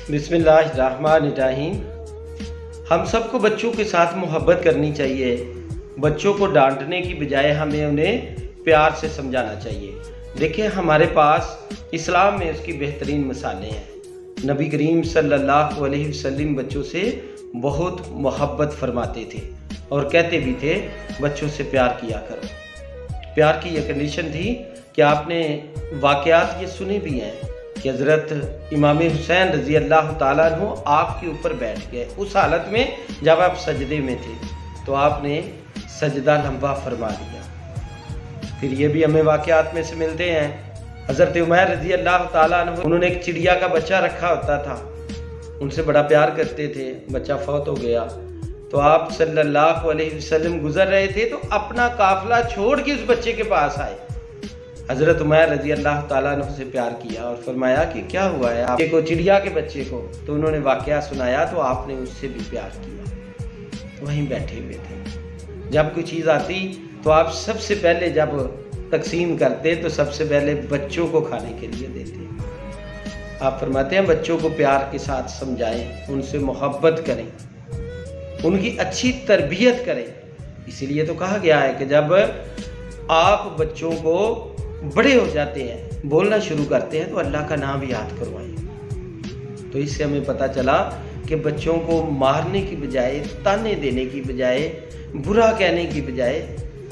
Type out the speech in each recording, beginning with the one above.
बिस्मिल्लाहिर्रहमानिर्रहीम। हम सबको बच्चों के साथ मोहब्बत करनी चाहिए। बच्चों को डांटने की बजाय हमें उन्हें प्यार से समझाना चाहिए। देखिए, हमारे पास इस्लाम में उसकी बेहतरीन मिसालें हैं। नबी करीम सल्लल्लाहु अलैहि वसल्लम बच्चों से बहुत मोहब्बत फरमाते थे और कहते भी थे बच्चों से प्यार किया करो। प्यार की यह कंडीशन थी कि आपने वाक़यात ये सुने भी हैं कि हज़रत इमाम हुसैन रज़ी अल्लाह ताला अन्हु आपके ऊपर बैठ गए उस हालत में जब आप सजदे में थे, तो आपने सजदा लंबा फरमा लिया। फिर ये भी हमें वाक़यात में से मिलते हैं, हज़रत उमर रज़ी अल्लाह ताला अन्हु, उन्होंने एक चिड़िया का बच्चा रखा होता था, उनसे बड़ा प्यार करते थे। बच्चा फौत हो गया तो आप सल्लल्लाहु अलैहि वसल्लम गुजर रहे थे तो अपना काफिला छोड़ के उस बच्चे के पास आए। हज़रत उमर रज़ी अल्लाह ताला अन्हु से प्यार किया और फरमाया कि क्या हुआ है आपके को, चिड़िया के बच्चे को। तो उन्होंने वाक़या सुनाया तो आपने उससे भी प्यार किया। वहीं बैठे हुए थे। जब कोई चीज़ आती तो आप सबसे पहले जब तकसीम करते तो सबसे पहले बच्चों को खाने के लिए देते। आप फरमाते हैं बच्चों को प्यार के साथ समझाएं, उनसे मोहब्बत करें, उनकी अच्छी तरबियत करें। इसीलिए तो कहा गया है कि जब आप बच्चों को बड़े हो जाते हैं, बोलना शुरू करते हैं, तो अल्लाह का नाम याद करवाएं। तो इससे हमें पता चला कि बच्चों को मारने की बजाय, ताने देने की बजाय, बुरा कहने की बजाय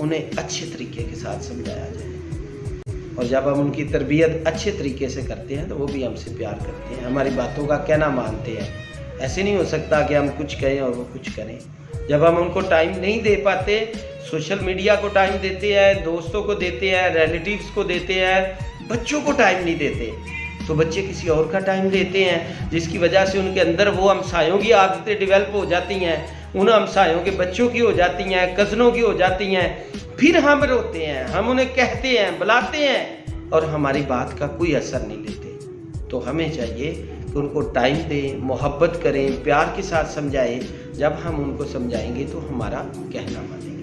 उन्हें अच्छे तरीके के साथ समझाया जाए। और जब हम उनकी तरबियत अच्छे तरीके से करते हैं तो वो भी हमसे प्यार करते हैं, हमारी बातों का कहना मानते हैं। ऐसे नहीं हो सकता कि हम कुछ कहें और वो कुछ करें। जब हम उनको टाइम नहीं दे पाते, सोशल मीडिया को टाइम देते हैं, दोस्तों को देते हैं, रिलेटिव्स को देते हैं, बच्चों को टाइम नहीं देते, तो बच्चे किसी और का टाइम लेते हैं, जिसकी वजह से उनके अंदर वो हमसायों की आदतें डेवलप हो जाती हैं, उन हमसायों के बच्चों की हो जाती हैं, कज़नों की हो जाती हैं। फिर हम रोते हैं, हम उन्हें कहते हैं, बुलाते हैं और हमारी बात का कोई असर नहीं लेते। तो हमें चाहिए कि उनको टाइम दें, मोहब्बत करें, प्यार के साथ समझाएं। जब हम उनको समझाएंगे तो हमारा कहना मानेंगे।